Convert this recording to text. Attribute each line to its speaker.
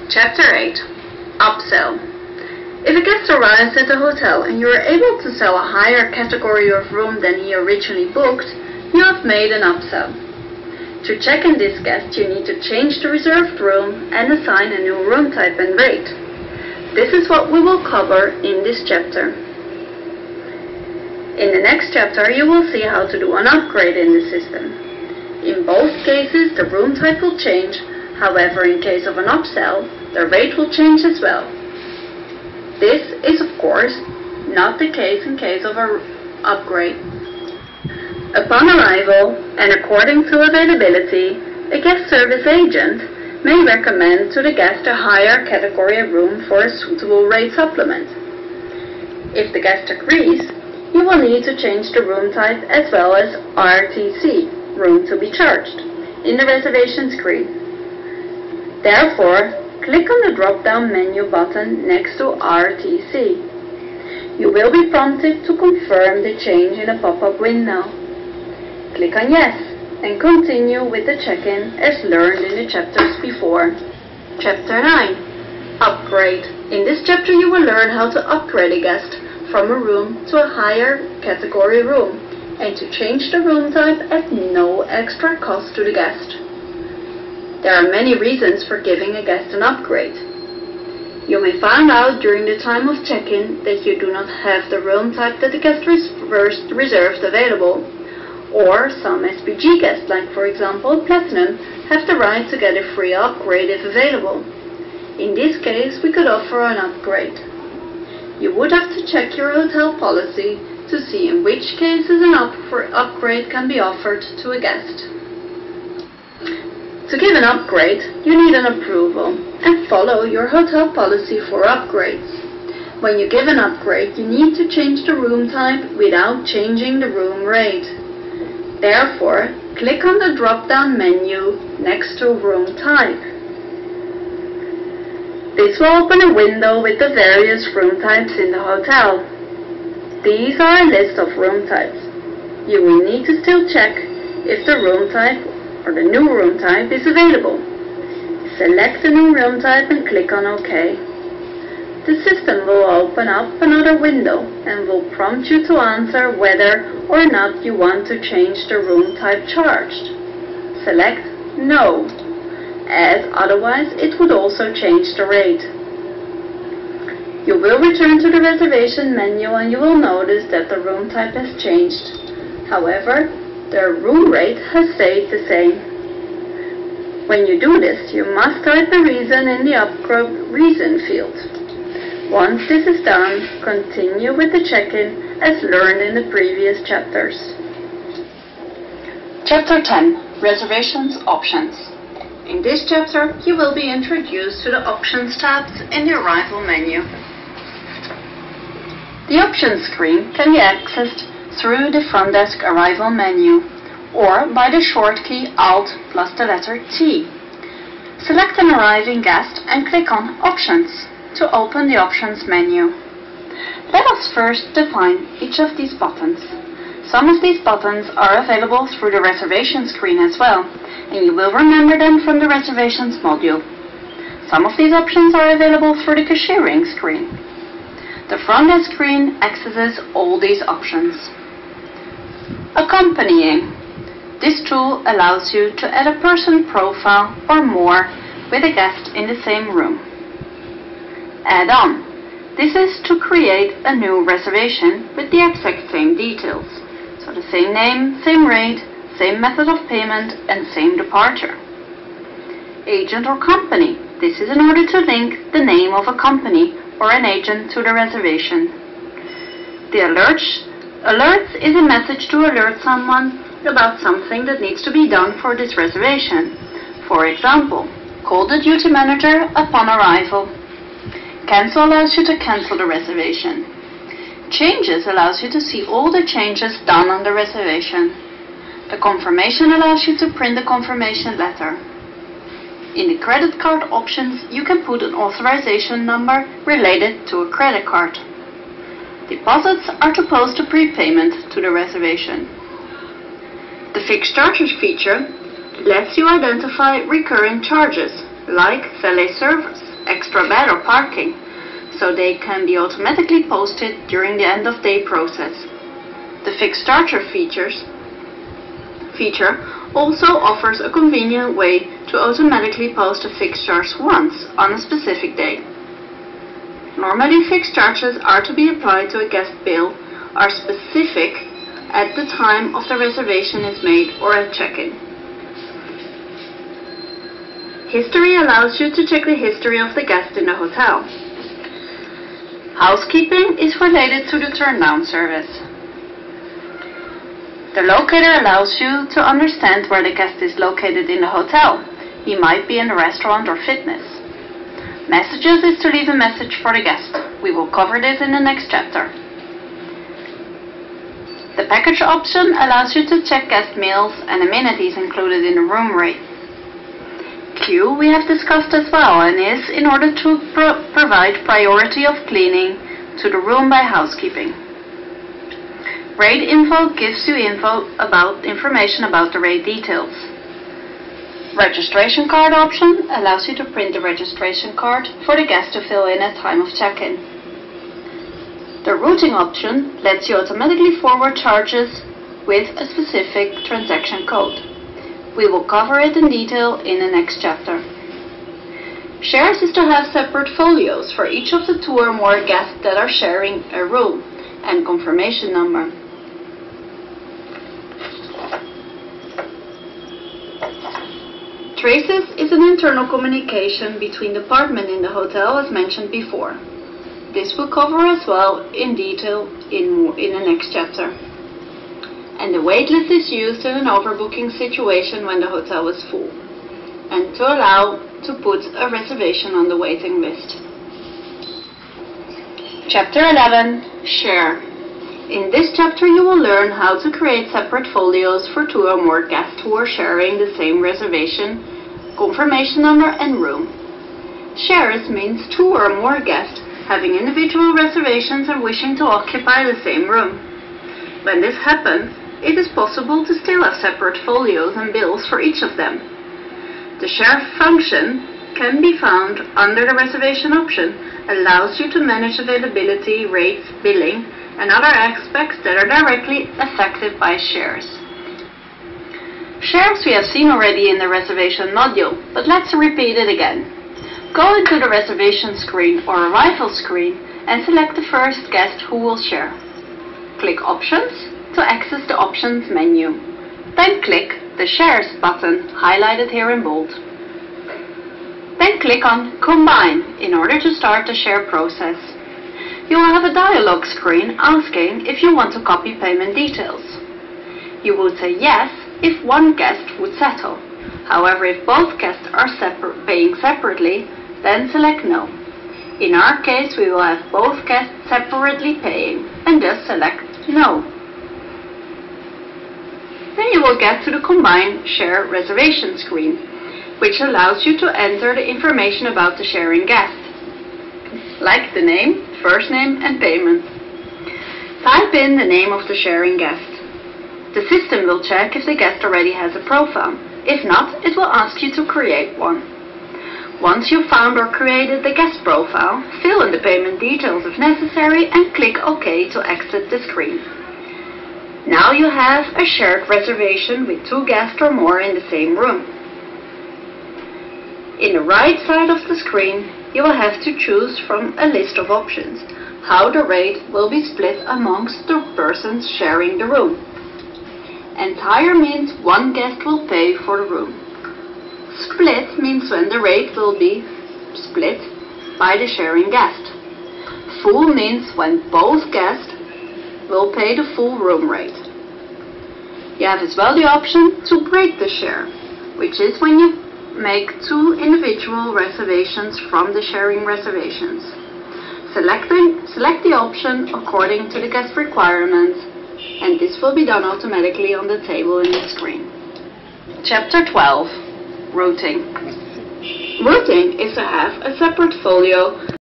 Speaker 1: Chapter 8. Upsell. If a guest arrives at a hotel and you are able to sell a higher category of room than he originally booked, you have made an upsell. To check in this guest, you need to change the reserved room and assign a new room type and rate. This is what we will cover in this chapter. In the next chapter, you will see how to do an upgrade in the system. In both cases, the room type will change. However, in case of an upsell, the rate will change as well. This is, of course, not the case in case of an upgrade. Upon arrival, and according to availability, a guest service agent may recommend to the guest a higher category room for a suitable rate supplement. If the guest agrees, you will need to change the room type as well as RTC, room to be charged, in the reservation screen. Therefore, click on the drop-down menu button next to RTC. You will be prompted to confirm the change in a pop-up window. Click on Yes and continue with the check-in as learned in the chapters before. Chapter 9. Upgrade. In this chapter you will learn how to upgrade a guest from a room to a higher category room and to change the room type at no extra cost to the guest. There are many reasons for giving a guest an upgrade. You may find out during the time of check-in that you do not have the room type that the guest first reserved available, or some SPG guests, like for example Platinum, have the right to get a free upgrade if available. In this case, we could offer an upgrade. You would have to check your hotel policy to see in which cases an upgrade can be offered to a guest. To give an upgrade, you need an approval and follow your hotel policy for upgrades. When you give an upgrade, you need to change the room type without changing the room rate. Therefore, click on the drop-down menu next to Room Type. This will open a window with the various room types in the hotel. These are a list of room types. You will need to still check if the room type or the new room type is available. Select the new room type and click on OK. The system will open up another window and will prompt you to answer whether or not you want to change the room type charged. Select No, as otherwise it would also change the rate. You will return to the reservation menu and you will notice that the room type has changed. However, the room rate has stayed the same. When you do this, you must type the reason in the upgrade reason field. Once this is done, continue with the check-in as learned in the previous chapters. Chapter 10. Reservations Options. In this chapter, you will be introduced to the Options tabs in the Arrival menu. The Options screen can be accessed through the front desk Arrival menu or by the short key Alt plus the letter T. Select an arriving guest and click on Options to open the Options menu. Let us first define each of these buttons. Some of these buttons are available through the reservation screen as well, and you will remember them from the reservations module. Some of these options are available through the cashiering screen. The front desk screen accesses all these options. Accompanying. This tool allows you to add a person profile or more with a guest in the same room. Add-on. This is to create a new reservation with the exact same details. So the same name, same rate, same method of payment, and same departure. Agent or company. This is in order to link the name of a company or an agent to the reservation. The alerts is a message to alert someone about something that needs to be done for this reservation. For example, call the duty manager upon arrival. Cancel allows you to cancel the reservation. Changes allows you to see all the changes done on the reservation. The confirmation allows you to print the confirmation letter. In the credit card options, you can put an authorization number related to a credit card. Deposits are to post a prepayment to the reservation. The Fixed Charges feature lets you identify recurring charges, like valet service, extra bed or parking, so they can be automatically posted during the end-of-day process. The fixed charger feature also offers a convenient way to automatically post a fixed charge once on a specific day. Normally, fixed charges are to be applied to a guest bill are specific at the time of the reservation is made or at check-in. History allows you to check the history of the guest in the hotel. Housekeeping is related to the turn-down service. The locator allows you to understand where the guest is located in the hotel. He might be in a restaurant or fitness. Messages is to leave a message for the guest. We will cover this in the next chapter. The package option allows you to check guest meals and amenities included in the room rate. Queue we have discussed as well and is in order to provide priority of cleaning to the room by housekeeping. Rate info gives you information about the rate details. Registration card option allows you to print the registration card for the guest to fill in at time of check-in. The routing option lets you automatically forward charges with a specific transaction code. We will cover it in detail in the next chapter. Shares is to have separate folios for each of the 2 or more guests that are sharing a room and confirmation number. Traces is an internal communication between departments in the hotel as mentioned before. This will cover as well in detail in the next chapter. And the waitlist is used in an overbooking situation when the hotel is full, and to allow to put a reservation on the waiting list. Chapter 11. Share. In this chapter you will learn how to create separate folios for 2 or more guests who are sharing the same reservation, confirmation number and room. Shares means 2 or more guests having individual reservations and wishing to occupy the same room. When this happens, it is possible to still have separate folios and bills for each of them. The share function can be found under the reservation option, allows you to manage availability, rates, billing, and other aspects that are directly affected by shares. Shares we have seen already in the reservation module, but let's repeat it again. Go into the reservation screen or arrival screen and select the first guest who will share. Click Options to access the Options menu. Then click the Shares button, highlighted here in bold. Then click on Combine in order to start the share process. You will have a dialog screen asking if you want to copy payment details. You will say yes if one guest would settle. However, if both guests are paying separately, then select no. In our case, we will have both guests separately paying and just select no. Then you will get to the Combine Share Reservation screen, which allows you to enter the information about the sharing guest, like the name, first name and payment. Type in the name of the sharing guest. The system will check if the guest already has a profile. If not, it will ask you to create one. Once you've found or created the guest profile, fill in the payment details if necessary and click OK to exit the screen. Now you have a shared reservation with 2 guests or more in the same room. In the right side of the screen, you will have to choose from a list of options how the rate will be split amongst the persons sharing the room. Entire means 1 guest will pay for the room. Split means when the rate will be split by the sharing guest. Full means when both guests will pay the full room rate. You have as well the option to break the share, which is when you make 2 individual reservations from the sharing reservations. Select the option according to the guest requirements, and this will be done automatically on the table in the screen. Chapter 12. Routing. Routing is to have a separate folio